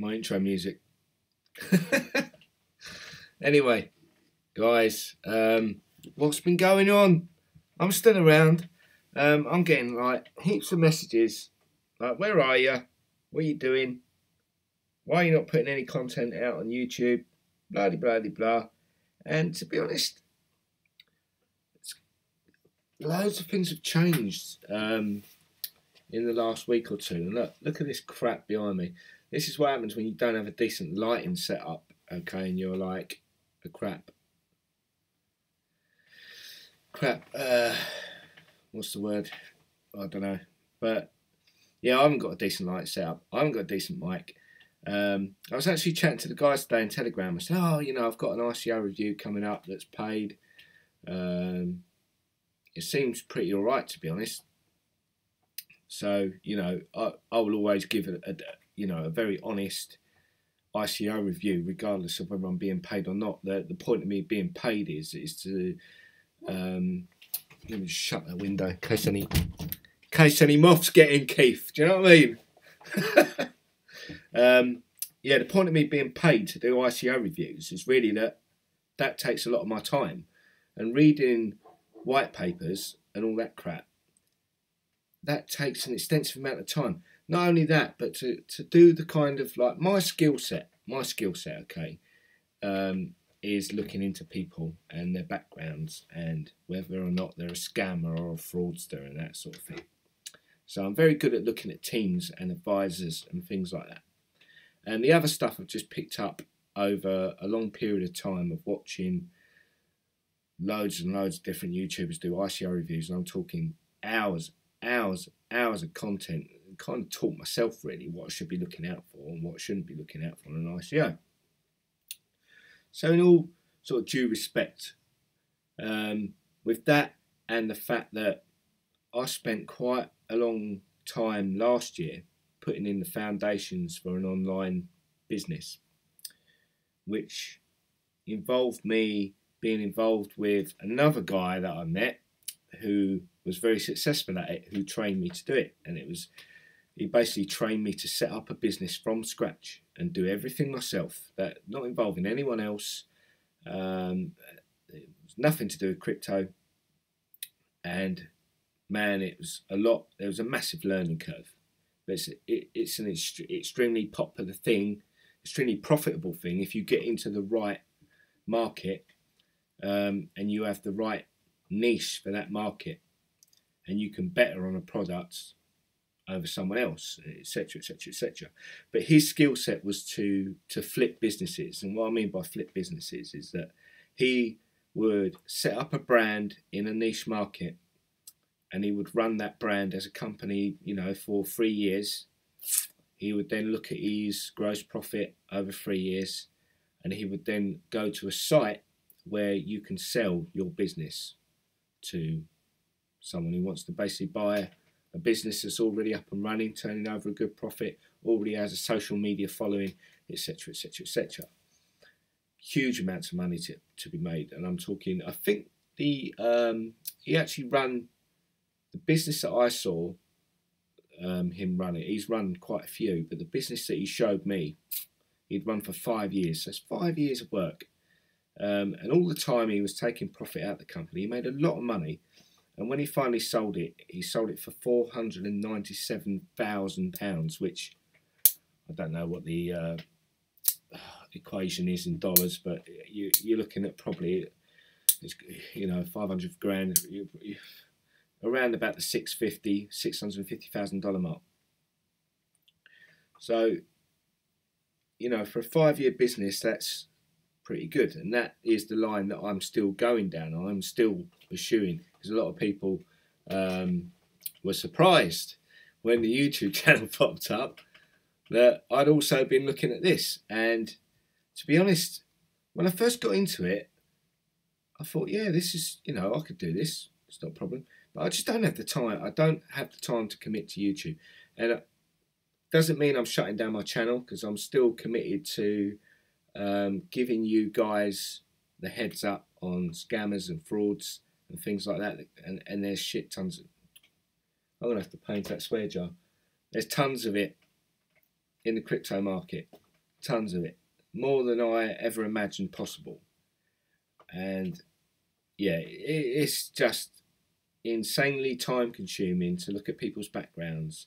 my intro music. Anyway, guys, what's been going on? I'm still around. I'm getting like heaps of messages. Like, where are you? What are you doing? Why are you not putting any content out on YouTube? Blah, blah, blah, blah. And to be honest, loads of things have changed in the last week or two. And look at this crap behind me. This is what happens when you don't have a decent lighting set up, okay? And you're like a crap. What's the word? I don't know. But yeah, I haven't got a decent light set up. I haven't got a decent mic. I was actually chatting to the guys today in Telegram. I said, oh, you know, I've got an ICO review coming up that's paid. It seems pretty all right, to be honest. So, you know, I will always give a very honest ICO review, regardless of whether I'm being paid or not. The point of me being paid is to let me just shut that window in case any moths get in, Keith. Do you know what I mean? Yeah, the point of me being paid to do ICO reviews is really that takes a lot of my time, and reading white papers and all that crap, that takes an extensive amount of time. Not only that, but to do the kind of like my skill set, okay, is looking into people and their backgrounds and whether or not they're a scammer or a fraudster and that sort of thing. So I'm very good at looking at teams and advisors and things like that. And the other stuff I've just picked up over a long period of time of watching loads and loads of different YouTubers do ICO reviews, and I'm talking hours of content, and kind of taught myself really what I should be looking out for and what I shouldn't be looking out for on an ICO. So in all sort of due respect, with that and the fact that I spent quite a long time last year putting in the foundations for an online business, which involved me being involved with another guy that I met who was very successful at it, who trained me to do it. And he basically trained me to set up a business from scratch and do everything myself, that not involving anyone else. It was nothing to do with crypto. And man, it was a lot. There was a massive learning curve. But it's an extremely popular thing, extremely profitable thing if you get into the right market and you have the right niche for that market, and you can better on a product over someone else, etc., etc., etc. But his skill set was to flip businesses, and what I mean by flip businesses is that he would set up a brand in a niche market, and he would run that brand as a company, you know, for 3 years. He would then look at his gross profit over 3 years, and he would then go to a site where you can sell your business to someone who wants to basically buy a business that's already up and running, turning over a good profit, already has a social media following, etc., etc., etc. Huge amounts of money to be made. And I'm talking, I think he actually ran the business that I saw him run it. He's run quite a few, but the business that he showed me, he'd run for 5 years. So it's 5 years of work. And all the time he was taking profit out of the company. He made a lot of money. And when he finally sold it, he sold it for £497,000, which I don't know what the equation is in dollars, but you're looking at probably, you know, 500 grand, around about the $650,000 mark. So, you know, for a 5-year business, that's pretty good. And that is the line that I'm still going down. I'm still pursuing, because a lot of people were surprised when the YouTube channel popped up that I'd also been looking at this. And to be honest, when I first got into it, I thought, yeah, this is, you know, I could do this. It's not a problem. But I just don't have the time. I don't have the time to commit to YouTube. And it doesn't mean I'm shutting down my channel, because I'm still committed to giving you guys the heads up on scammers and frauds and things like that. And there's shit tons of, I'm going to have to paint that swear jar. There's tons of it in the crypto market. tons of it, more than I ever imagined possible. And yeah, it's just insanely time consuming to look at people's backgrounds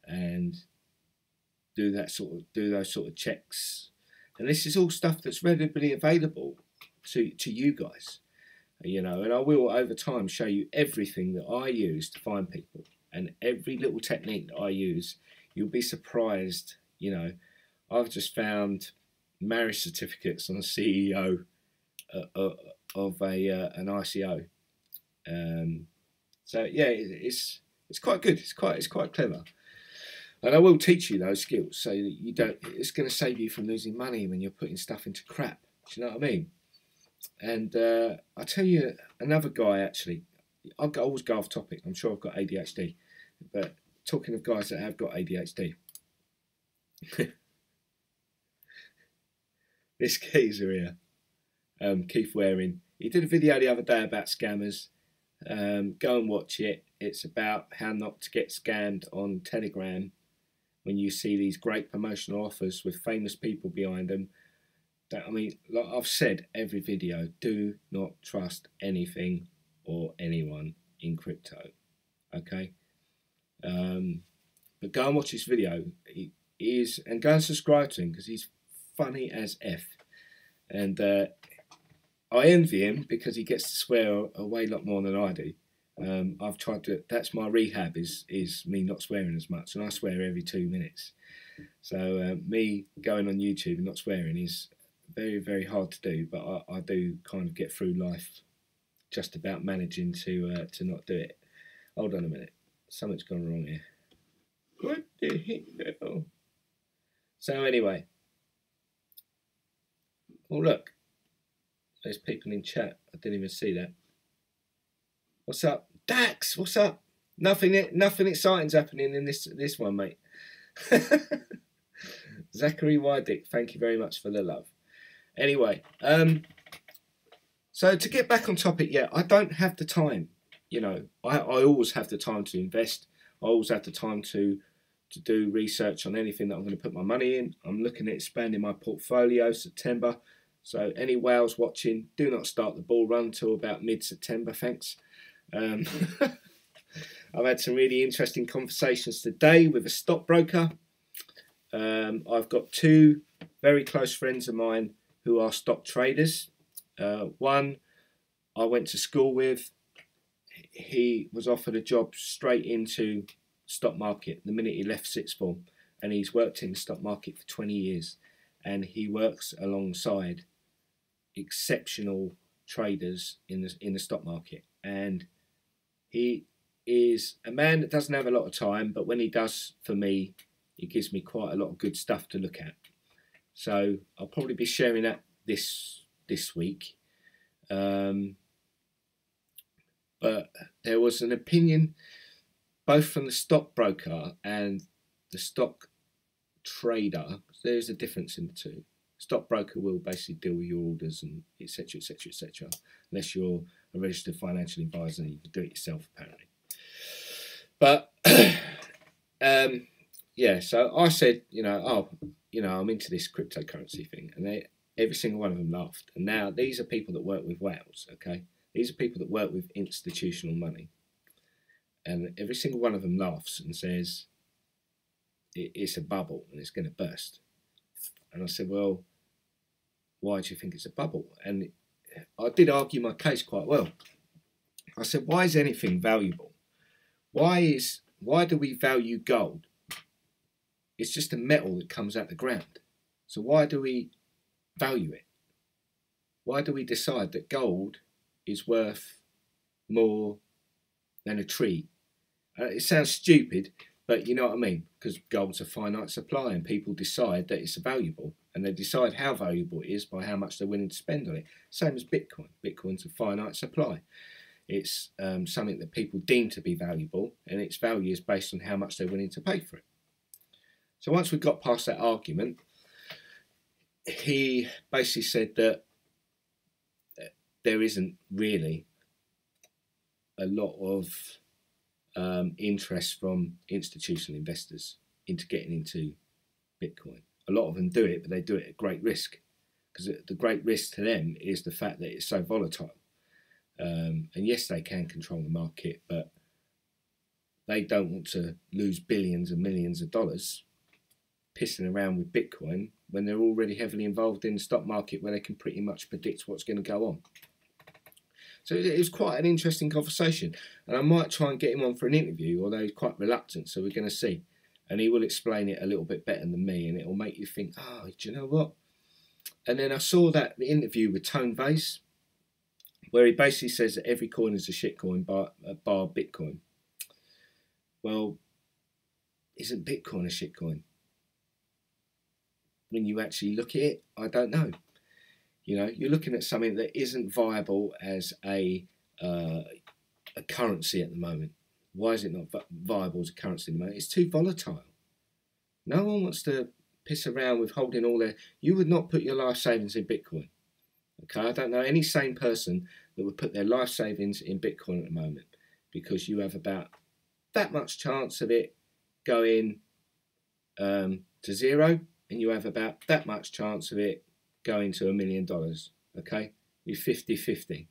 and do those sort of checks. And this is all stuff that's readily available to you guys, you know. And I will over time show you everything that I use to find people, and every little technique that I use. You'll be surprised, you know. I've just found marriage certificates on a CEO of an ICO. So yeah, it's quite good. It's quite clever, and I will teach you those skills so that you don't. It's going to save you from losing money when you're putting stuff into crap. Do you know what I mean? And I'll tell you another guy actually. I always go off topic. I'm sure I've got ADHD, but talking of guys that have got ADHD, this geezer here, Keith Waring, he did a video the other day about scammers. Go and watch it. It's about how not to get scammed on Telegram when you see these great promotional offers with famous people behind them. That, I mean, like I've said every video, do not trust anything or anyone in crypto. Okay? But go and watch his video. And go and subscribe to him because he's funny as F. And I envy him because he gets to swear a way lot more than I do. I've tried to. That's my rehab is me not swearing as much, and I swear every 2 minutes. So me going on YouTube and not swearing is very, very hard to do. But I do kind of get through life just about managing to not do it. Hold on a minute, something's gone wrong here. What the hell? So anyway, oh look. There's people in chat. I didn't even see that. What's up, Dax? What's up? Nothing exciting's happening in this one, mate. Zachary Wydick, thank you very much for the love. Anyway, so to get back on topic, yeah, I don't have the time. You know, I always have the time to invest. I always have the time to do research on anything that I'm going to put my money in. I'm looking at expanding my portfolio September. So any whales watching, do not start the bull run till about mid-September, thanks. I've had some really interesting conversations today with a stockbroker. I've got two very close friends of mine who are stock traders. One I went to school with. He was offered a job straight into stock market the minute he left sixth form, and he's worked in the stock market for 20 years, and he works alongside exceptional traders in the stock market. And he is a man that doesn't have a lot of time, but when he does, for me, he gives me quite a lot of good stuff to look at. So I'll probably be sharing that this week. But there was an opinion both from the stockbroker and the stock trader. There's a difference in the two. Stockbroker will basically deal with your orders and etc, etc, etc. Unless you're a registered financial advisor, you can do it yourself apparently. But yeah, so I said, I'm into this cryptocurrency thing, and every single one of them laughed. And now these are people that work with whales, okay? These are people that work with institutional money, and every single one of them laughs and says it's a bubble and it's going to burst. And I said, well, why do you think it's a bubble? And I did argue my case quite well. I said, why is anything valuable? Why do we value gold? It's just a metal that comes out the ground. So why do we value it? Why do we decide that gold is worth more than a tree? It sounds stupid, but you know what I mean, because gold's a finite supply and people decide that it's valuable, and they decide how valuable it is by how much they're willing to spend on it. Same as Bitcoin. Bitcoin's a finite supply. It's something that people deem to be valuable, and its value is based on how much they're willing to pay for it. So once we got past that argument, he basically said that there isn't really a lot of interest from institutional investors into getting into Bitcoin. a lot of them do it, but they do it at great risk, because the great risk to them is the fact that it's so volatile. And yes, they can control the market, but they don't want to lose billions and millions of dollars pissing around with Bitcoin when they're already heavily involved in the stock market where they can pretty much predict what's going to go on. So it was quite an interesting conversation, and I might try and get him on for an interview, although he's quite reluctant, so we're going to see. And he will explain it a little bit better than me, and it will make you think, oh, do you know what? And then I saw that the interview with Tone Vase, where he basically says that every coin is a shitcoin bar Bitcoin. Well, isn't Bitcoin a shitcoin? When you actually look at it, I don't know. You know, you're looking at something that isn't viable as a currency at the moment. Why is it not viable as a currency at the moment? It's too volatile. No one wants to piss around with holding all their... You would not put your life savings in Bitcoin. Okay, I don't know any sane person that would put their life savings in Bitcoin at the moment, because you have about that much chance of it going to zero, and you have about that much chance of it going to $1 million. Okay, you're 50-50.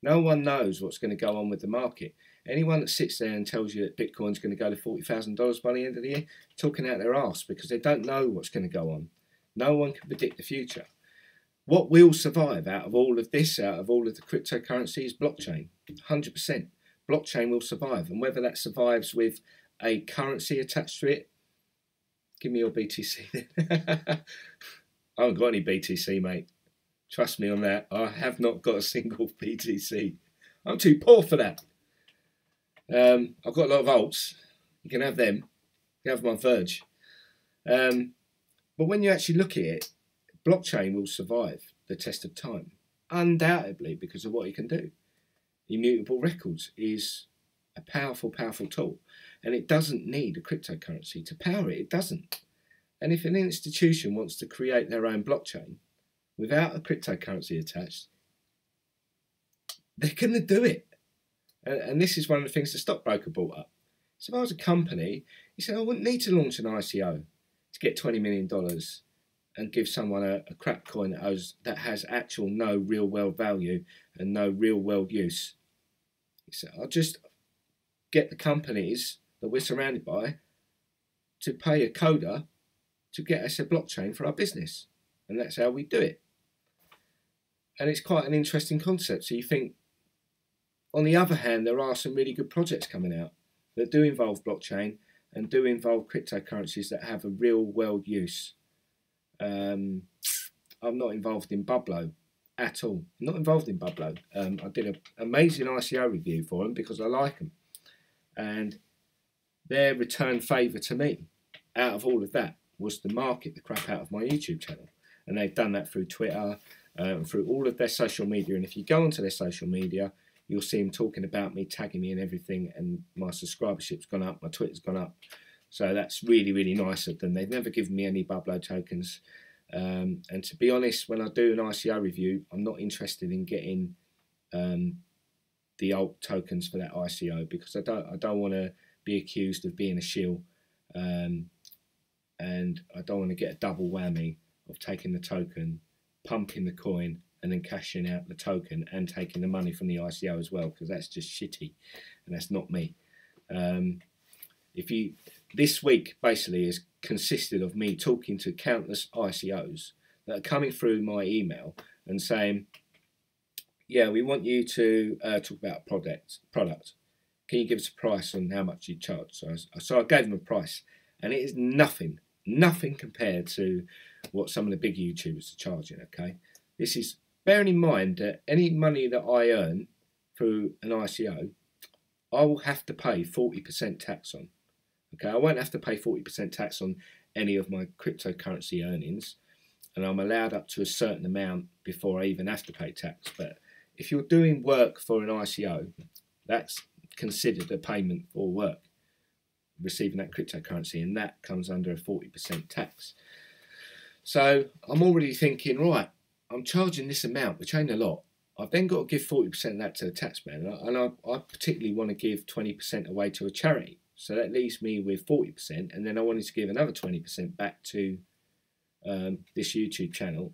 No one knows what's going to go on with the market. Anyone that sits there and tells you that Bitcoin's going to go to $40,000 by the end of the year, talking out their arse, because they don't know what's going to go on. No one can predict the future. What will survive out of all of this, out of all of the cryptocurrency, is blockchain. 100%. Blockchain will survive. And whether that survives with a currency attached to it, give me your BTC then. I haven't got any BTC, mate. Trust me on that. I have not got a single BTC. I'm too poor for that. I've got a lot of alts. You can have them. You can have my Verge. But when you actually look at it, blockchain will survive the test of time, undoubtedly, because of what it can do. Immutable records is a powerful, powerful tool, and it doesn't need a cryptocurrency to power it. It doesn't. And if an institution wants to create their own blockchain without a cryptocurrency attached, they're going to do it. And this is one of the things the stockbroker brought up. So if I was a company, he said, I wouldn't need to launch an ICO to get $20 million and give someone a crap coin that has actual no real world value and no real world use. He said, I'll just get the companies that we're surrounded by to pay a coder to get us a blockchain for our business. And that's how we do it. And it's quite an interesting concept. So you think, on the other hand, there are some really good projects coming out that do involve blockchain and do involve cryptocurrencies that have a real world use. I'm not involved in Bublo at all. I'm not involved in Bublo. I did an amazing ICO review for them because I like them. And their return favour to me out of all of that was to market the crap out of my YouTube channel. And they've done that through Twitter, through all of their social media. And if you go onto their social media, you'll see them talking about me, tagging me and everything. And my subscribership's gone up, my Twitter's gone up. So that's really, really nice of them. They've never given me any Bublo tokens. And to be honest, when I do an ICO review, I'm not interested in getting the alt tokens for that ICO, because I don't want to be accused of being a shill. And I don't want to get a double whammy of taking the token, pumping the coin, and then cashing out the token and taking the money from the ICO as well, because that's just shitty, and that's not me. This week basically has consisted of me talking to countless ICOs that are coming through my email and saying, yeah, we want you to talk about a product. Can you give us a price on how much you charge? So I gave them a price, and it is nothing compared to what some of the big YouTubers are charging, okay? This is, bearing in mind that any money that I earn through an ICO, I will have to pay 40% tax on. Okay, I won't have to pay 40% tax on any of my cryptocurrency earnings, and I'm allowed up to a certain amount before I even have to pay tax. But if you're doing work for an ICO, that's considered a payment for work, receiving that cryptocurrency, and that comes under a 40% tax. So I'm already thinking, right, I'm charging this amount, which ain't a lot. I've then got to give 40% of that to the taxman, and I particularly want to give 20% away to a charity. So that leaves me with 40%, and then I wanted to give another 20% back to this YouTube channel,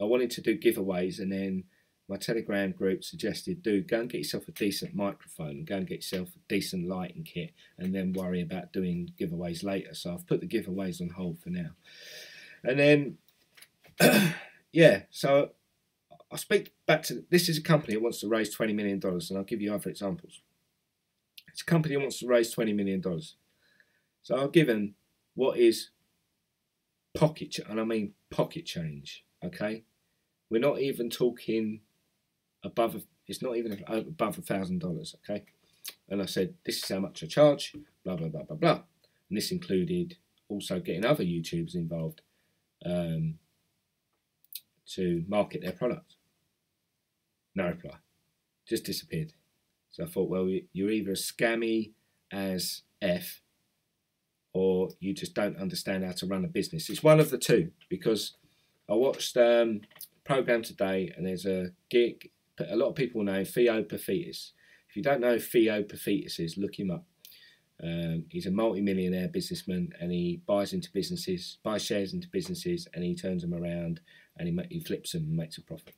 I wanted to do giveaways, and then my Telegram group suggested, dude, go and get yourself a decent microphone, go and get yourself a decent lighting kit, and then worry about doing giveaways later. So I've put the giveaways on hold for now. And then, yeah, so I speak back to, this is a company that wants to raise $20 million, and I'll give you other examples. It's a company that wants to raise $20 million. So I'll give them what is pocket, and I mean pocket change, okay? We're not even talking above, it's not even above $1,000, okay? And I said, this is how much I charge, blah, blah, blah, blah, blah. And this included also getting other YouTubers involved to market their product. No reply, just disappeared. So I thought, well, you're either as scammy as F, or you just don't understand how to run a business. It's one of the two, because I watched a program today, and there's a gig, a lot of people know Theo Paphitis. If you don't know who Theo Paphitis is, look him up. He's a multi-millionaire businessman, and he buys into businesses, buys shares into businesses, and he turns them around, and he flips them and makes a profit.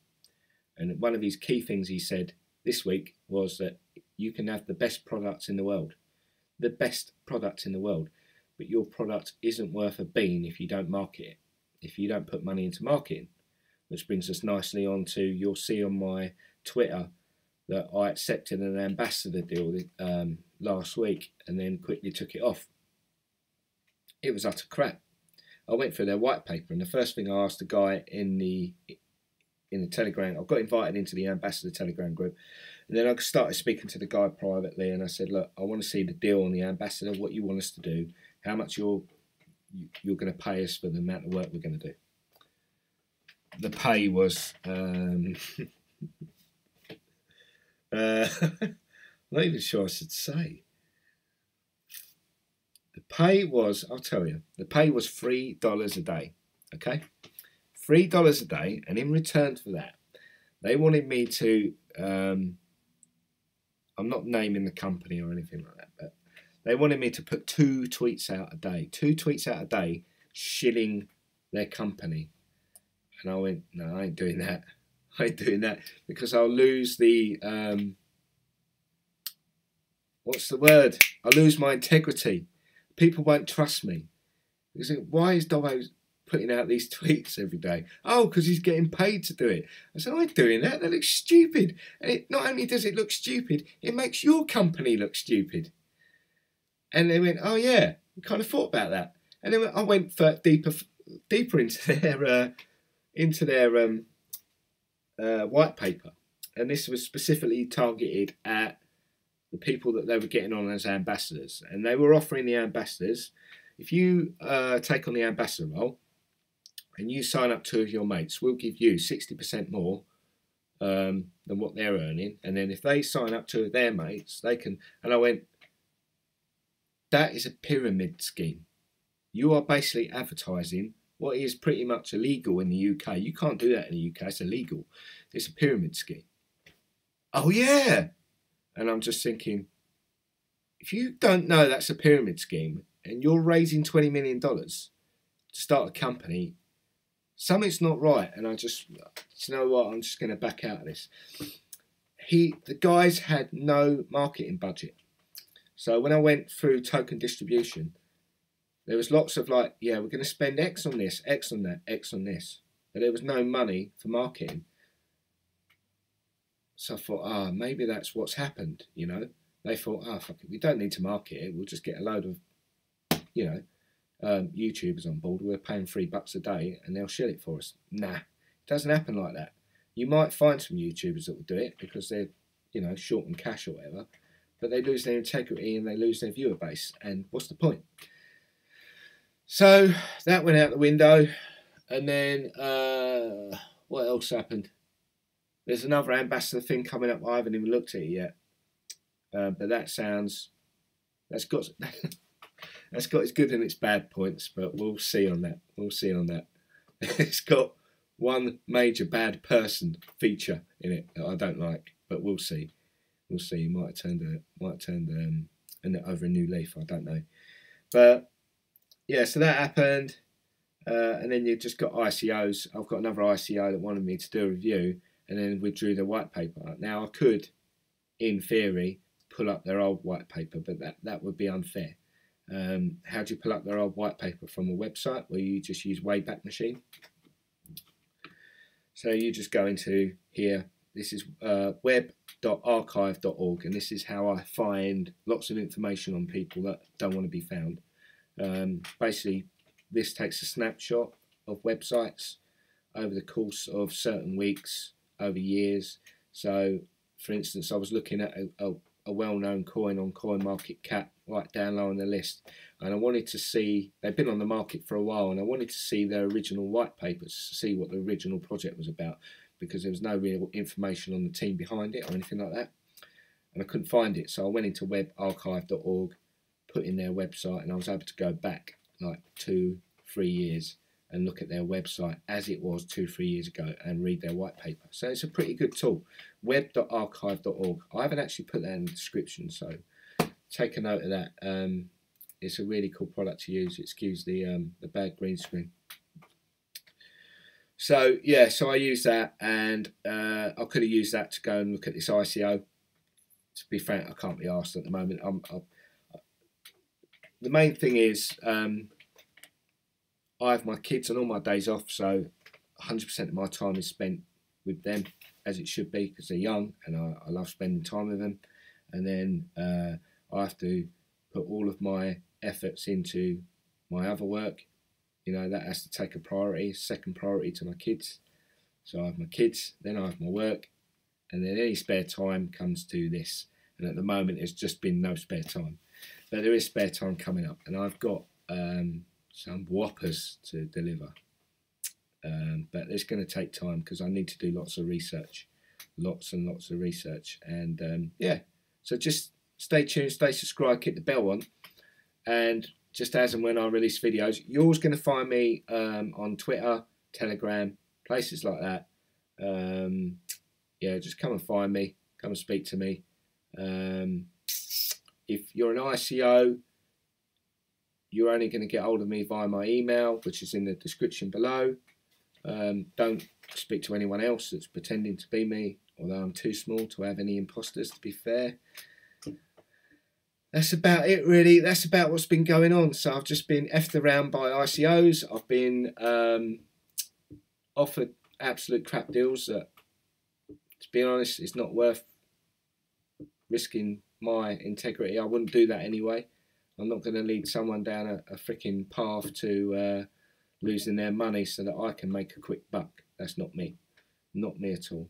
And one of his key things he said this week was that you can have the best products in the world, but your product isn't worth a bean if you don't market it, if you don't put money into marketing. Which brings us nicely on to, you'll see on my Twitter that I accepted an ambassador deal last week and then quickly took it off. It was utter crap. I went through their white paper, and the first thing I asked the guy in the Telegram, I got invited into the ambassador Telegram group, and then I started speaking to the guy privately, and I said, look, I want to see the deal on the ambassador, what you want us to do, how much you're going to pay us for the amount of work we're going to do. The pay was I'm not even sure I should say. The pay was, I'll tell you, the pay was $3 a day, okay? $3 a day, and in return for that, they wanted me to, I'm not naming the company or anything like that, but they wanted me to put 2 tweets out a day, 2 tweets out a day, shilling their company. And I went, no, I ain't doing that. I ain't doing that, because I'll lose the, what's the word? I'll lose my integrity. People won't trust me. Because why is Dobbo putting out these tweets every day? Oh, because he's getting paid to do it. I said, I ain't doing that. That looks stupid. And it, not only does it look stupid, it makes your company look stupid. And they went, oh yeah, we kind of thought about that. And then I went deeper into their white paper, and this was specifically targeted at the people that they were getting on as ambassadors, and they were offering the ambassadors, if you take on the ambassador role and you sign up 2 of your mates, we'll give you 60% more than what they're earning, and then if they sign up 2 of their mates, they can. And I went, that is a pyramid scheme. You are basically advertising what is pretty much illegal in the UK. You can't do that in the UK. It's illegal. It's a pyramid scheme. Oh, yeah. And I'm just thinking, if you don't know that's a pyramid scheme and you're raising $20 million to start a company, something's not right. And I just, you know what, I'm just going to back out of this. The guys had no marketing budget. So when I went through token distribution, there was lots of like, yeah, we're going to spend X on this, X on that, X on this. But there was no money for marketing. So I thought, maybe that's what's happened, you know. They thought, fuck it, we don't need to market it. We'll just get a load of, you know, YouTubers on board. We're paying $3 a day and they'll shill it for us. Nah, it doesn't happen like that. You might find some YouTubers that will do it because they're, you know, short on cash or whatever. But they lose their integrity and they lose their viewer base. And what's the point? So that went out the window. And then what else happened? There's another ambassador thing coming up. I haven't even looked at it yet. But that's got its good and its bad points, but we'll see on that. We'll see on that. It's got one major bad person feature in it that I don't like, but we'll see. We'll see. You might have turned over a new leaf. I don't know. But yeah, so that happened. and then you've just got ICOs. I've got another ICO that wanted me to do a review, and then withdrew their white paper. Now I could, in theory, pull up their old white paper, but that would be unfair. How do you pull up their old white paper? From a website where you just use Wayback Machine. So you just go into here. This is web.archive.org, and this is how I find lots of information on people that don't want to be found. Basically, this takes a snapshot of websites over the course of certain weeks, over years. So, for instance, I was looking at a well-known coin on CoinMarketCap, right down low on the list, and I wanted to see, they've been on the market for a while, and I wanted to see their original white papers, to see what the original project was about, because there was no real information on the team behind it or anything like that, and I couldn't find it. So I went into webarchive.org, put in their website, and I was able to go back like 2-3 years and look at their website as it was 2-3 years ago and read their white paper. So it's a pretty good tool. Web.archive.org. I haven't actually put that in the description, so take a note of that. It's a really cool product to use. Excuse the bad green screen. So yeah, so I use that, and I could have used that to go and look at this ICO. To be frank, I can't be asked at the moment. The main thing is, I have my kids on all my days off, so 100% of my time is spent with them, as it should be, because they're young, and I love spending time with them. And then I have to put all of my efforts into my other work. You know, that has to take a priority, second priority to my kids. So I have my kids, then I have my work, and then any spare time comes to this. And at the moment, it's just been no spare time. But there is spare time coming up, and I've got some whoppers to deliver. But it's going to take time because I need to do lots of research. Lots and lots of research. And yeah, so just stay tuned, stay subscribed, keep the bell on. And just as and when I release videos, you're always going to find me on Twitter, Telegram, places like that. Yeah, just come and find me. Come and speak to me. If you're an ICO, you're only going to get hold of me via my email, which is in the description below. Don't speak to anyone else that's pretending to be me, although I'm too small to have any imposters, to be fair. That's about it, really. That's about what's been going on. So I've just been effed around by ICOs. I've been offered absolute crap deals that, to be honest, it's not worth risking my integrity. I wouldn't do that anyway. I'm not going to lead someone down a freaking path to losing their money so that I can make a quick buck. That's not me. Not me at all.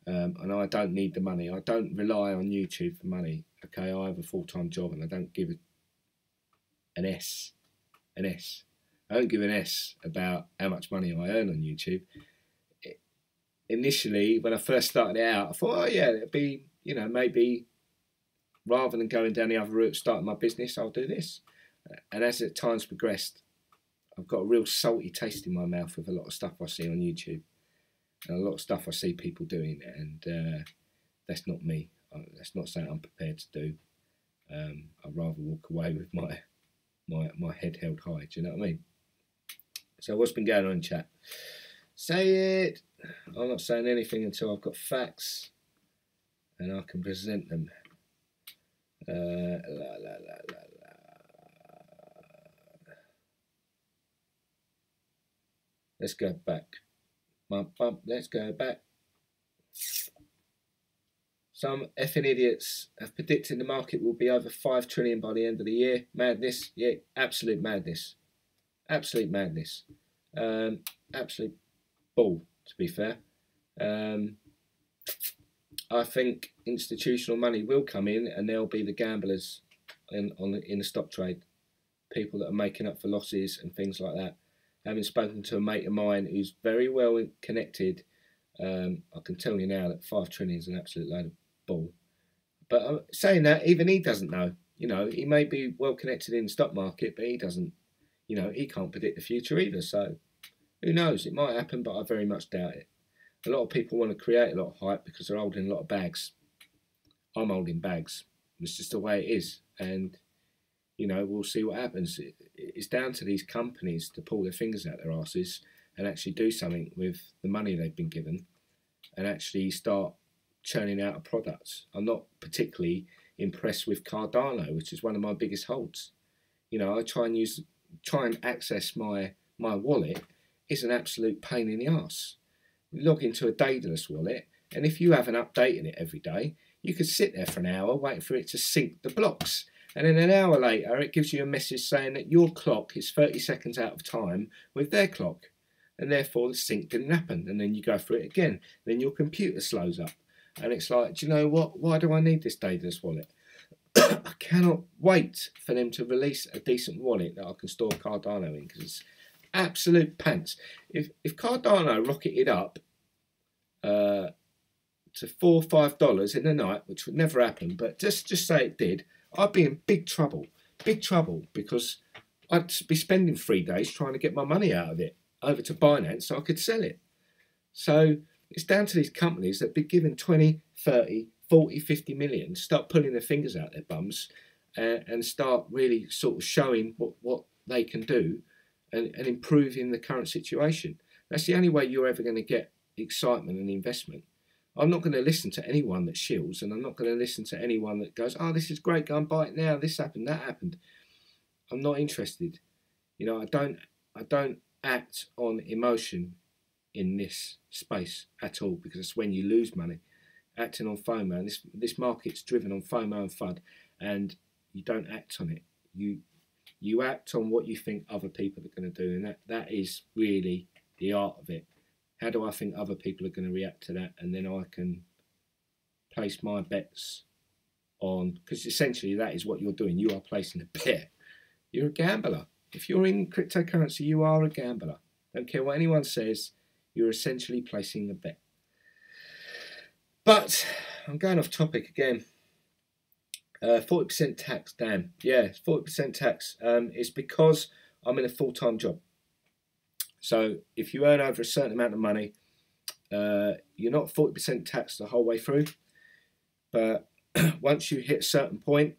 And I don't need the money. I don't rely on YouTube for money. Okay, I have a full-time job and I don't give an S. I don't give an S about how much money I earn on YouTube. Initially, when I first started out, I thought, oh yeah, it'd be, you know, maybe rather than going down the other route, starting my business, I'll do this. And as the time's progressed, I've got a real salty taste in my mouth with a lot of stuff I see on YouTube. And a lot of stuff I see people doing, and that's not me. That's not something I'm prepared to do. I'd rather walk away with my head held high. Do you know what I mean? So what's been going on in chat? Say it. I'm not saying anything until I've got facts and I can present them. Let's go back. Let's go back. Some effing idiots have predicted the market will be over 5 trillion by the end of the year. Madness. Yeah, absolute madness. Absolute madness. Absolute bull, to be fair. I think institutional money will come in, and they'll be the gamblers in the stock trade. People that are making up for losses and things like that. Having spoken to a mate of mine who's very well connected, I can tell you now that 5 trillion is an absolute load of bull. But saying that, even he doesn't know. You know, he may be well connected in the stock market, but he doesn't, you know, he can't predict the future either. So who knows? It might happen, but I very much doubt it. A lot of people want to create a lot of hype because they're holding a lot of bags. I'm holding bags. It's just the way it is. And you know, we'll see what happens. It's down to these companies to pull their fingers out their asses and actually do something with the money they've been given and actually start churning out a product. I'm not particularly impressed with Cardano, which is one of my biggest holds. You know, I try and access my wallet. It's an absolute pain in the arse. You log into a Daedalus wallet, and if you haven't updated it every day, you could sit there for an hour waiting for it to sync the blocks. And then an hour later, it gives you a message saying that your clock is 30 seconds out of time with their clock. And therefore, the sync didn't happen. And then you go through it again. Then your computer slows up. And it's like, do you know what? Why do I need this Daedalus wallet? I cannot wait for them to release a decent wallet that I can store Cardano in, because it's absolute pants. If Cardano rocketed up to $4 or $5 in the night, which would never happen, but just say it did, I'd be in big trouble, because I'd be spending 3 days trying to get my money out of it over to Binance so I could sell it. So it's down to these companies that be given 20, 30, 40, 50 million, start pulling their fingers out their bums and start really sort of showing what they can do and improving the current situation. That's the only way you're ever going to get excitement and investment. I'm not going to listen to anyone that shills, and I'm not going to listen to anyone that goes, oh, this is great, go and buy it now, this happened, that happened. I'm not interested. You know, I don't act on emotion in this space at all, because it's when you lose money. Acting on FOMO, and this market's driven on FOMO and FUD, and you don't act on it. You act on what you think other people are going to do, and that is really the art of it. How do I think other people are going to react to that? And then I can place my bets on, because essentially that is what you're doing. You are placing a bet. You're a gambler. If you're in cryptocurrency, you are a gambler. Don't care what anyone says, you're essentially placing a bet. But I'm going off topic again. 40% tax, damn. Yeah, 40% tax. It's because I'm in a full-time job. So if you earn over a certain amount of money, you're not 40% taxed the whole way through. But once you hit a certain point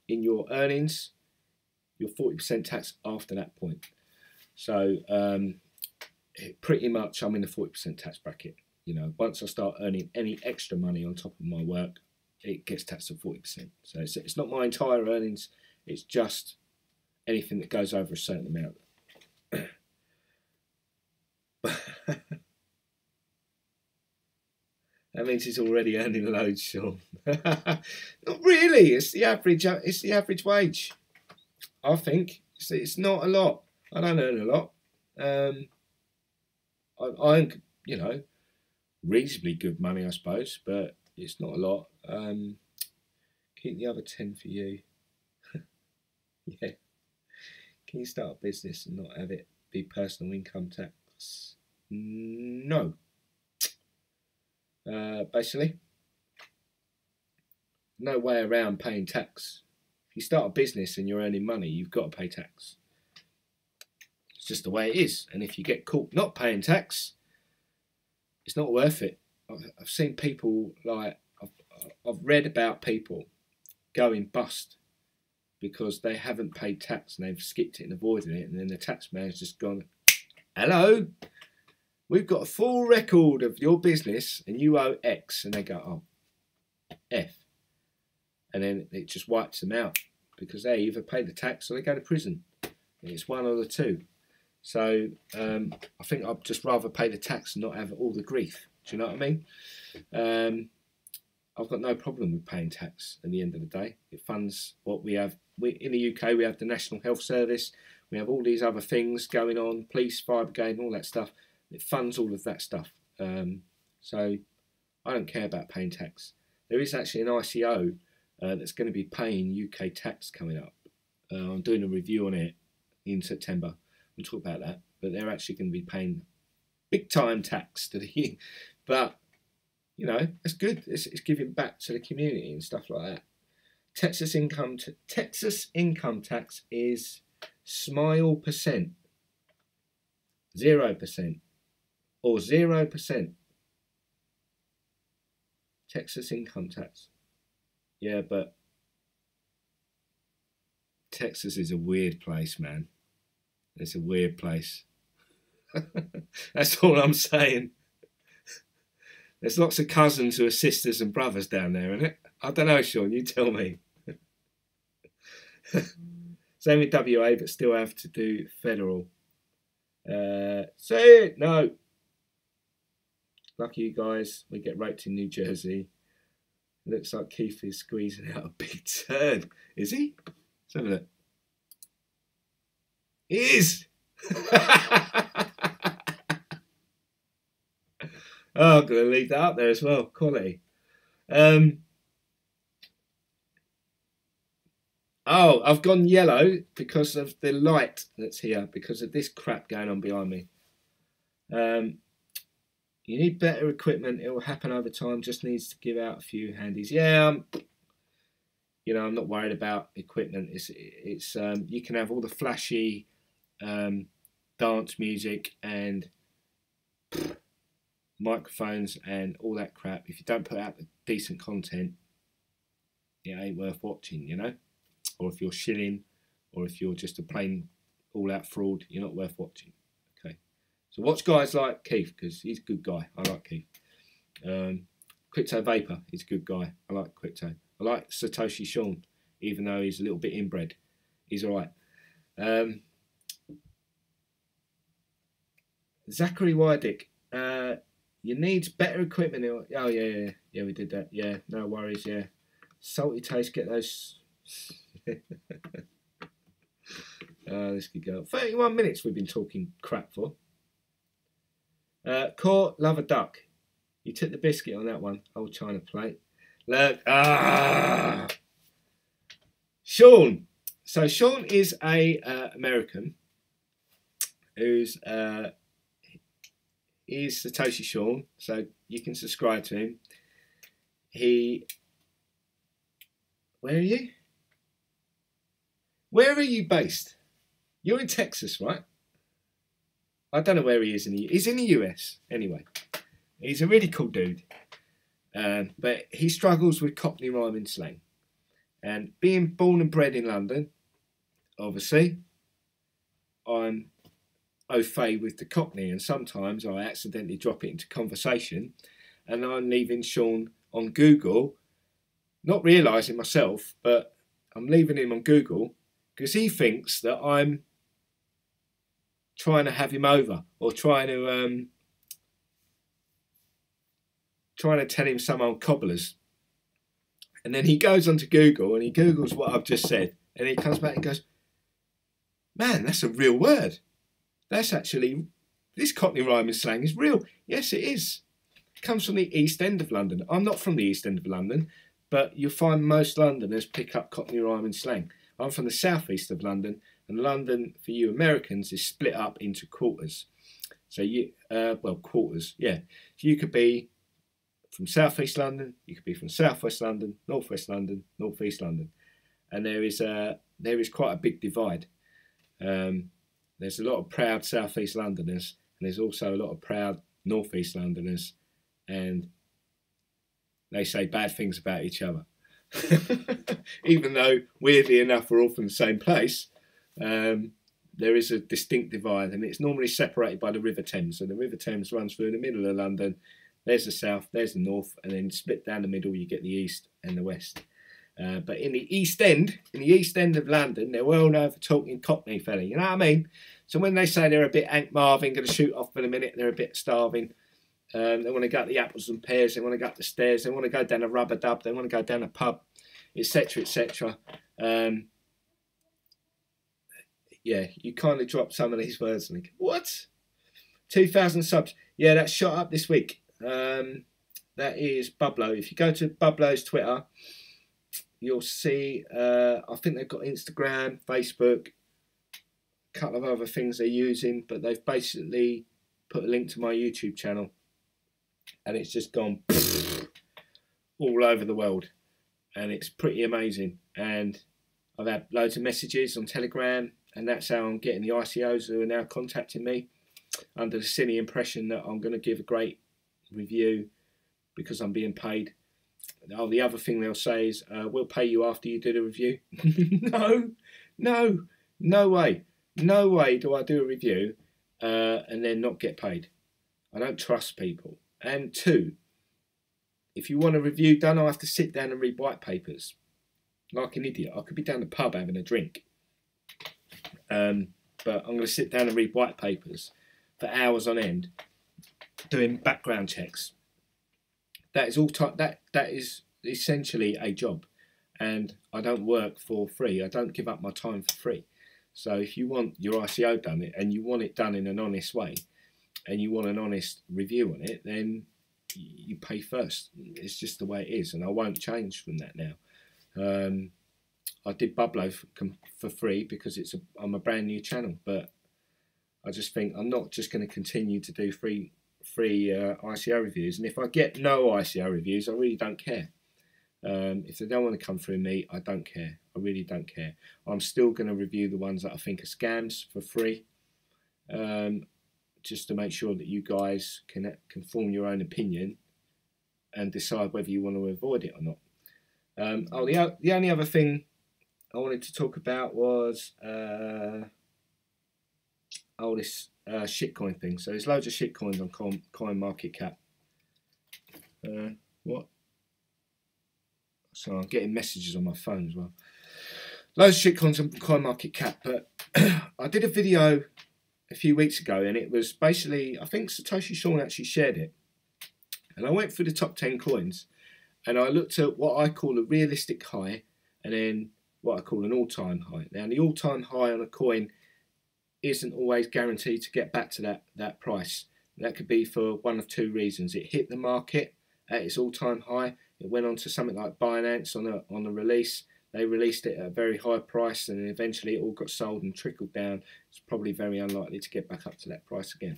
in your earnings, you're 40% taxed after that point. So pretty much I'm in the 40% tax bracket. You know, once I start earning any extra money on top of my work, it gets taxed at 40%. So it's not my entire earnings, it's just anything that goes over a certain amount. That means he's already earning loads, Sean. Not really. It's the average. It's the average wage. I think it's not a lot. I don't earn a lot. I'm, you know, reasonably good money, I suppose, but it's not a lot. Keep the other 10 for you. Yeah. Can you start a business and not have it be personal income tax? No. Basically, no way around paying tax. If you start a business and you're earning money, you've got to pay tax. It's just the way it is. And if you get caught not paying tax, it's not worth it. I've seen people, like, I've read about people going bust because they haven't paid tax and they've skipped it and avoided it, and then the tax man's just gone, hello, we've got a full record of your business and you owe X, and they go, oh, F. And then it just wipes them out because they either pay the tax or they go to prison. And it's one or the two. So I think I'd just rather pay the tax and not have all the grief. Do you know what I mean? I've got no problem with paying tax at the end of the day. It funds what we have. In the UK, we have the National Health Service. We have all these other things going on, police, fire brigade, and all that stuff. It funds all of that stuff. So I don't care about paying tax. There is actually an ICO that's going to be paying UK tax coming up. I'm doing a review on it in September. We'll talk about that. But they're actually going to be paying big time tax to the... But, you know, it's good. It's giving back to the community and stuff like that. Texas income tax is smile percent. 0%. Or 0%. Texas income tax. Yeah, but Texas is a weird place, man. It's a weird place. That's all I'm saying. There's lots of cousins who are sisters and brothers down there, isn't it? I don't know, Sean, you tell me. Same with WA, but still have to do federal. Say it! No. Lucky you guys, we get raped in New Jersey. Looks like Keith is squeezing out a big turn. Is he? Let's have a look. He is! Oh, I'm going to leave that up there as well. Quality. Oh, I've gone yellow because of the light that's here, because of this crap going on behind me. You need better equipment. It will happen over time. Just needs to give out a few handies. Yeah, you know, I'm not worried about equipment. It's you can have all the flashy dance music and microphones and all that crap. If you don't put out the decent content, it ain't worth watching, you know. Or if you're shilling, or if you're just a plain all-out fraud, you're not worth watching. Okay. So watch guys like Keith, because he's a good guy. I like Keith. Crypto Vapor, he's a good guy. I like Crypto. I like Satoshi Sean, even though he's a little bit inbred. He's all right. Zachary Wydick, you need better equipment. Oh, yeah, we did that. Yeah, no worries, yeah. Salty taste, get those... this could go 31 minutes we've been talking crap for. Core, love a duck. You took the biscuit on that one. Old China plate. Look, Sean. So Sean is a American who's is Satoshi Sean. So you can subscribe to him. Where are you? Where are you based? You're in Texas, right? I don't know where he is. He's in the US, anyway. He's a really cool dude. But he struggles with Cockney rhyming slang. And being born and bred in London, obviously, I'm au fait with the Cockney. And sometimes I accidentally drop it into conversation. And I'm leaving Sean on Google, not realising myself, but I'm leaving him on Google because he thinks that I'm trying to have him over or trying to tell him some old cobblers. And then he goes onto Google and he Googles what I've just said, and he comes back and goes, man, that's a real word. That's actually, this Cockney rhyming slang is real. Yes, it is. It comes from the East End of London. I'm not from the East End of London, but you'll find most Londoners pick up Cockney rhyming slang. I'm from the southeast of London, and London, for you Americans, is split up into quarters. So you, quarters, yeah. So you could be from southeast London, you could be from southwest London, northwest London, northeast London, and there is quite a big divide. There's a lot of proud southeast Londoners, and there's also a lot of proud northeast Londoners, and they say bad things about each other. Even though, weirdly enough, we're all from the same place, there is a distinct divide, and it's normally separated by the River Thames. So the River Thames runs through the middle of London. There's the south, there's the north, and then split down the middle, you get the east and the west. But in the East End, of London, they're well known for talking Cockney, fella. You know what I mean? So when they say they're a bit Hank Marvin, going to shoot off in a minute, they're a bit starving. They want to go up the apples and pears. They want to go up the stairs. They want to go down a rubber dub. They want to go down a pub, etc., etc. Yeah, you kind of drop some of these words and think, what? 2,000 subs. Yeah, that's shot up this week. That is Bublo. If you go to Bublo's Twitter, you'll see, I think they've got Instagram, Facebook, a couple of other things they're using, but they've basically put a link to my YouTube channel, and it's just gone all over the world, and it's pretty amazing. And I've had loads of messages on Telegram, and that's how I'm getting the ICOs who are now contacting me under the silly impression that I'm going to give a great review because I'm being paid. Oh, the other thing they'll say is, we'll pay you after you do the review. No, no way. No way do I do a review and then not get paid. I don't trust people. And two, if you want a review done, I have to sit down and read white papers like an idiot. I could be down the pub having a drink. But I'm going to sit down and read white papers for hours on end, doing background checks. That is all. That is essentially a job, and I don't work for free. I don't give up my time for free. So if you want your ICO done, and you want it done in an honest way, and you want an honest review on it, then you pay first. It's just the way it is, and I won't change from that now. I did Bublo for free because I'm a brand new channel, but I just think I'm not just going to continue to do free ICO reviews. And if I get no ICO reviews, I really don't care. If they don't want to come through me, I don't care. I really don't care. I'm still going to review the ones that I think are scams for free, just to make sure that you guys can form your own opinion and decide whether you want to avoid it or not. The only other thing I wanted to talk about was this shitcoin thing. So there's loads of shitcoins on CoinMarketCap. What? So I'm getting messages on my phone as well. Loads of shitcoins on CoinMarketCap. But I did a video a few weeks ago, and it was basically, I think Satoshi Shawn actually shared it. And I went through the top 10 coins, and I looked at what I call a realistic high, and then what I call an all-time high. Now, the all-time high on a coin isn't always guaranteed to get back to that price. That could be for one of two reasons. It hit the market at its all-time high. It went on to something like Binance on a release. They released it at a very high price, and then eventually it all got sold and trickled down. It's probably very unlikely to get back up to that price again.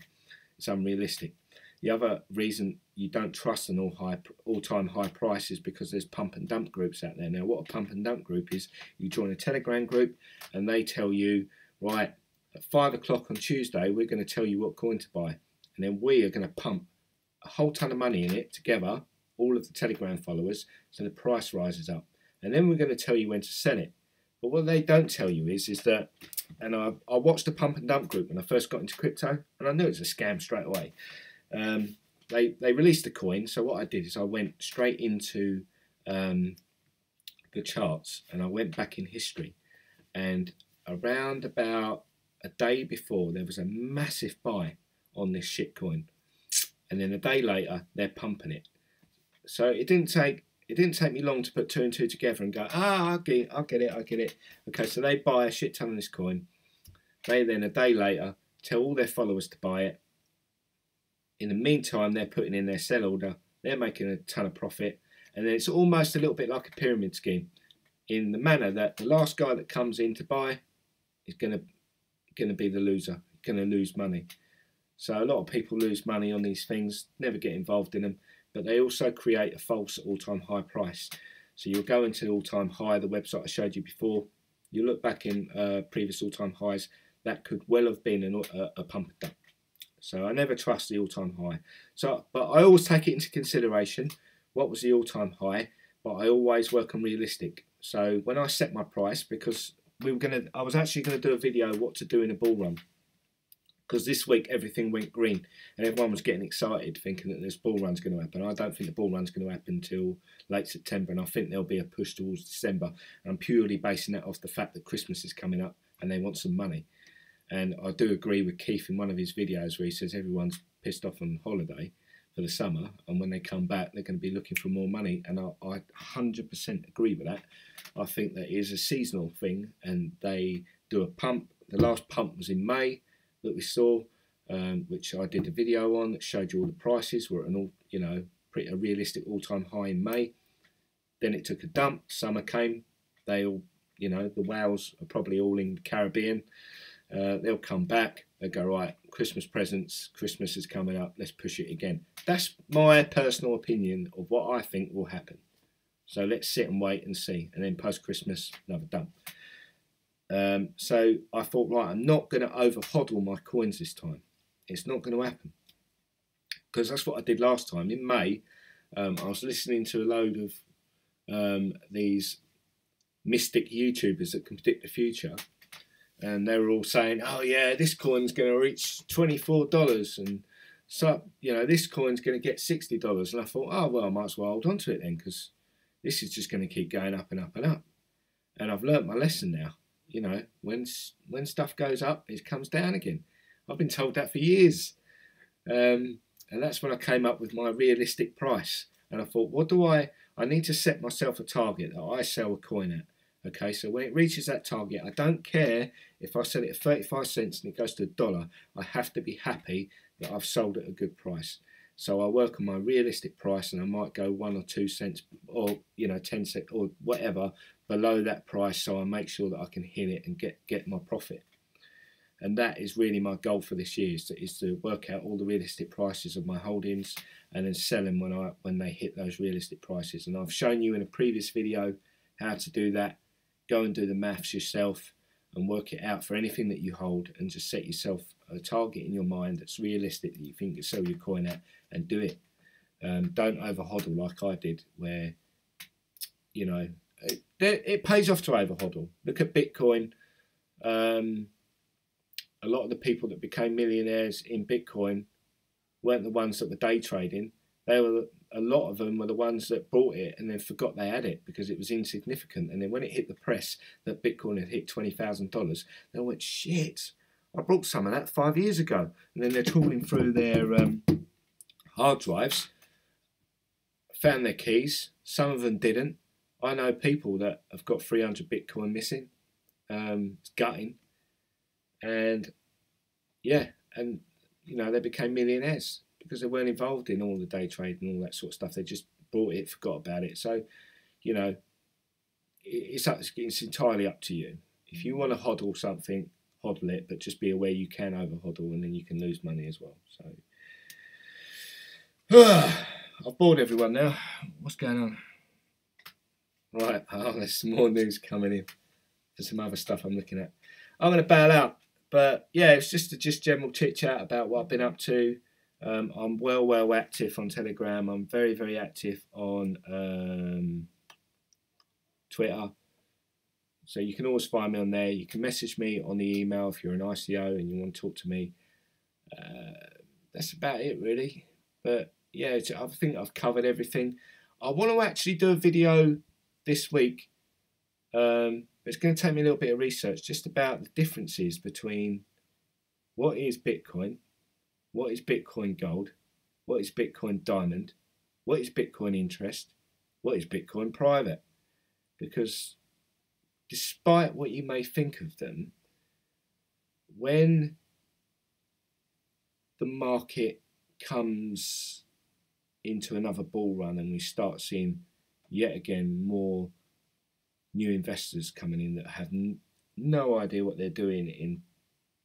It's unrealistic. The other reason you don't trust an all-time high price is because there's pump and dump groups out there. Now, what a pump and dump group is, you join a Telegram group and they tell you, right, at 5 o'clock on Tuesday, we're going to tell you what coin to buy. And then we are going to pump a whole ton of money in it together, all of the Telegram followers, so the price rises up. And then we're going to tell you when to sell it. But what they don't tell you is that, and I watched the pump and dump group when I first got into crypto, and I knew it was a scam straight away. They released the coin, so what I did is I went straight into the charts, and I went back in history, and around about a day before there was a massive buy on this shitcoin, and then a day later they're pumping it. So it didn't take me long to put two and two together and go, I get it. Okay, so they buy a shit ton of this coin. They then a day later tell all their followers to buy it. In the meantime, they're putting in their sell order. They're making a ton of profit. And then it's almost a little bit like a pyramid scheme, in the manner that the last guy that comes in to buy is going to be the loser, going to lose money. So a lot of people lose money on these things, never get involved in them, but they also create a false all-time high price. So you'll go into the all-time high, the website I showed you before, you look back in previous all-time highs, that could well have been a pump and dump. So I never trust the all-time high. But I always take it into consideration, what was the all-time high, but I always work on realistic. So when I set my price, because I was actually going to do a video what to do in a bull run, because this week everything went green and everyone was getting excited thinking that this bull run's going to happen. I don't think the bull run's going to happen until late September, and I think there'll be a push towards December. And I'm purely basing that off the fact that Christmas is coming up and they want some money. And I do agree with Keith in one of his videos where he says everyone's pissed off on holiday for the summer, and when they come back they're going to be looking for more money, and I 100% agree with that. I think that is a seasonal thing, and they do a pump. The last pump was in May that we saw, which I did a video on that showed you all the prices were at an pretty realistic all-time high in May. Then it took a dump, summer came, they all, the whales are probably all in the Caribbean. They'll come back, they'll go, right, Christmas presents, Christmas is coming up, let's push it again. That's my personal opinion of what I think will happen. So let's sit and wait and see, and then post-Christmas, another dump. So I thought, right, I'm not going to over-hodl my coins this time. It's not going to happen. Because that's what I did last time. In May, I was listening to a load of these mystic YouTubers that can predict the future, and they were all saying, "Oh yeah, this coin's going to reach $24, and so this coin's going to get $60." And I thought, oh well, I might as well hold on to it then, because this is just going to keep going up and up and up. And I've learnt my lesson now. When stuff goes up, it comes down again. I've been told that for years. And that's when I came up with my realistic price. And I thought, I need to set myself a target that I sell a coin at. Okay, so when it reaches that target, I don't care if I sell it at 35 cents and it goes to $1. I have to be happy that I've sold at a good price. So I work on my realistic price, and I might go 1 or 2 cents, or 10 cents or whatever below that price, so I make sure that I can hit it and get my profit. And that is really my goal for this year, is to work out all the realistic prices of my holdings and then sell them when they hit those realistic prices. And I've shown you in a previous video how to do that. Go and do the maths yourself and work it out for anything that you hold, and just set yourself a target in your mind that's realistic that you think you sell your coin at, and do it. Don't over hodl like I did, where it pays off to over hodl. Look at Bitcoin. A lot of the people that became millionaires in Bitcoin weren't the ones that were day trading. A lot of them were the ones that bought it and then forgot they had it because it was insignificant. And then when it hit the press that Bitcoin had hit $20,000, they went, shit, I bought some of that 5 years ago. And then they're trawling through their hard drives, found their keys. Some of them didn't. I know people that have got 300 Bitcoin missing. It's gutting. And yeah, and they became millionaires because they weren't involved in all the day trade and all that sort of stuff. They just bought it, forgot about it. So, it's entirely up to you. If you want to hodl something, hodl it, but just be aware you can over hodl, and then you can lose money as well. So, I've bored everyone now. What's going on? Right, there's some more news coming in. There's some other stuff I'm looking at. I'm going to bail out. But yeah, it's just a general chit chat about what I've been up to. I'm well active on Telegram. I'm very active on Twitter. So you can always find me on there. You can message me on the email if you're an ICO and you want to talk to me. That's about it really. But yeah, I think I've covered everything. I want to actually do a video this week. It's going to take me a little bit of research just about the differences between what is Bitcoin, what is Bitcoin Gold, what is Bitcoin Diamond, what is Bitcoin Interest, what is Bitcoin Private. Because despite what you may think of them, when the market comes into another bull run and we start seeing yet again more new investors coming in that have no idea what they're doing in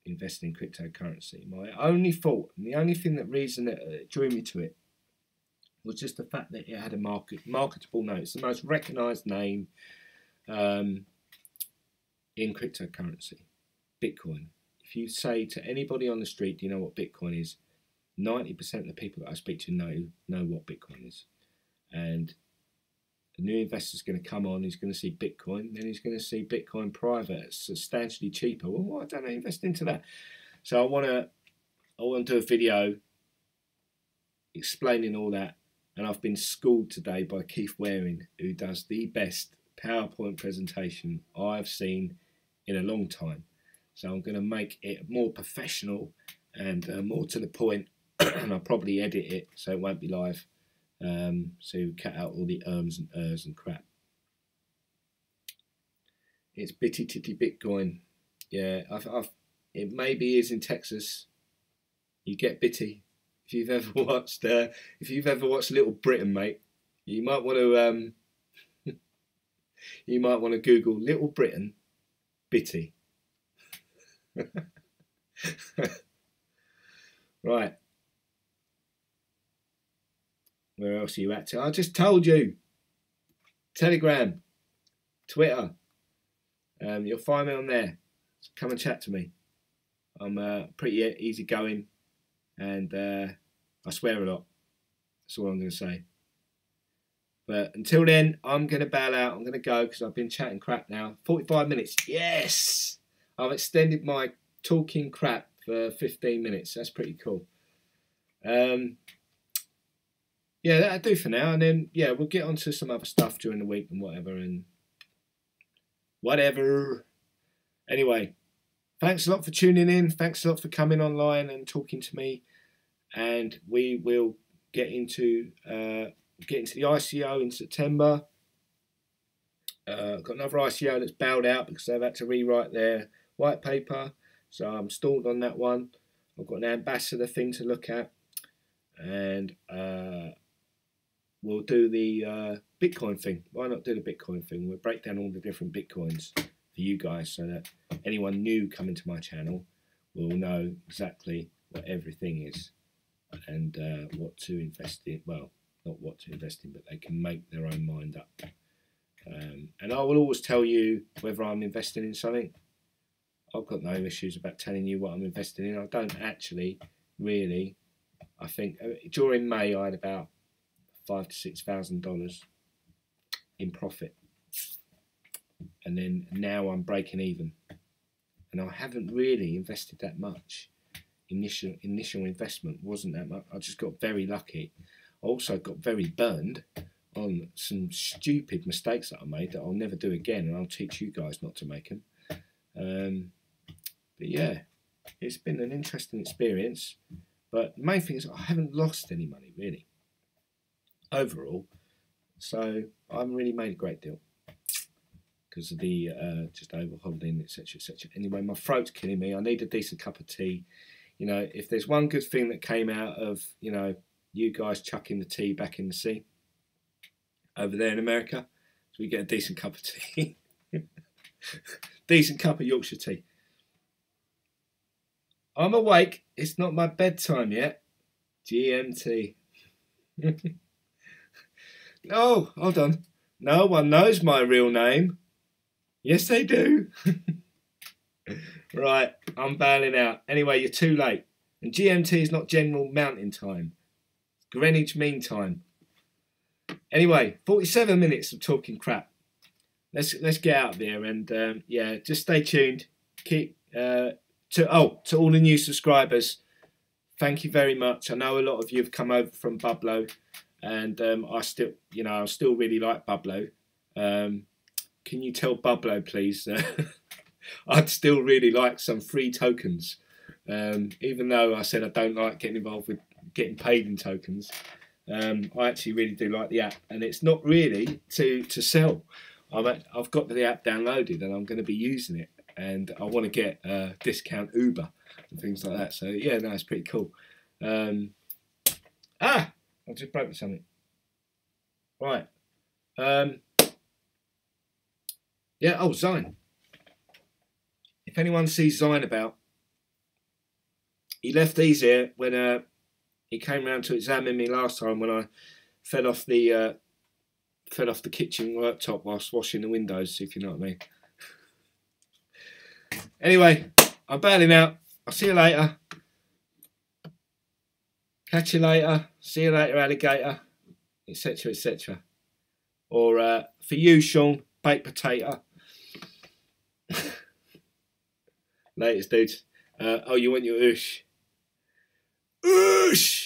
investing in cryptocurrency, my only thought, and the only reason that drew me to it, was just the fact that it had a marketable name. It's the most recognised name in cryptocurrency, Bitcoin. If you say to anybody on the street, do you know what Bitcoin is? 90% of the people that I speak to know what Bitcoin is. And a new investor's going to come on, he's going to see Bitcoin, then he's going to see Bitcoin Private, substantially cheaper. Well, why don't I invest into that? So I want to do a video explaining all that. And I've been schooled today by Keith Waring, who does the best PowerPoint presentation I've seen in a long time. So I'm going to make it more professional and more to the point, and I'll probably edit it so it won't be live. So cut out all the ums and ers and crap. It's Bitty Titty Bitcoin. Yeah, it maybe is in Texas. You get bitty. If you've ever watched Little Britain, mate, you might want to Google Little Britain bitty. Right. Where else are you at? I just told you. Telegram, Twitter. You'll find me on there. So come and chat to me. I'm pretty easygoing, and I swear a lot. That's all I'm going to say. But until then, I'm going to bail out. I'm going to go because I've been chatting crap now. 45 minutes. Yes! I've extended my talking crap for 15 minutes. That's pretty cool. Yeah, that'll do for now. And then, yeah, we'll get on to some other stuff during the week and whatever. Anyway, thanks a lot for tuning in. Thanks a lot for coming online and talking to me. And we will get into the ICO in September. Got another ICO that's bailed out because they've had to rewrite their white paper. So I'm stalled on that one. I've got an ambassador thing to look at. And we'll do the Bitcoin thing. Why not do the Bitcoin thing? We'll break down all the different Bitcoins for you guys so that anyone new coming to my channel will know exactly what everything is and what to invest in. Well, not what to invest in, but they can make their own mind up. And I will always tell you whether I'm investing in something. I've got no issues about telling you what I'm investing in. I don't actually really. I think during May I had about $5,000 to $6,000 in profit, and then now I'm breaking even, and I haven't really invested that much. Initial investment wasn't that much. I just got very lucky. I also got very burned on some stupid mistakes that I made that I'll never do again, and I'll teach you guys not to make them. But yeah, it's been an interesting experience. But the main thing is I haven't lost any money, really, overall. So I haven't really made a great deal because of the just overholding, etc., etc. Anyway, my throat's killing me. I need a decent cup of tea. You know, if there's one good thing that came out of, you know, you guys chucking the tea back in the sea over there in America, so we get a decent cup of tea. Decent cup of Yorkshire tea. I'm awake. It's not my bedtime yet. GMT. No, hold on. No one knows my real name. Yes, they do. Right, I'm bailing out. Anyway, you're too late. And GMT is not General Mountain Time. Greenwich Mean Time. Anyway, 47 minutes of talking crap. Let's get out there and yeah, just stay tuned. Keep to all the new subscribers. Thank you very much. I know a lot of you have come over from Dobbo, and I still really like Dobbo. Can you tell Dobbo, please? I'd still really like some free tokens, even though I said I don't like getting involved with getting paid in tokens. I actually really do like the app, and it's not really to sell. I've got the app downloaded, and I'm going to be using it, and I want to get discount Uber and things like that. So yeah, no, it's pretty cool. I just broke something. Right. Yeah. Oh, Zine. If anyone sees Zine about, he left these here when he came round to examine me last time when I fell off the kitchen worktop whilst washing the windows, if you know what I mean. Anyway, I'm bailing out. I'll see you later. Catch you later. See you later, alligator, etc., etc. Or for you, Sean, baked potato. Latest, dudes. Oh, you want your oosh? Oosh!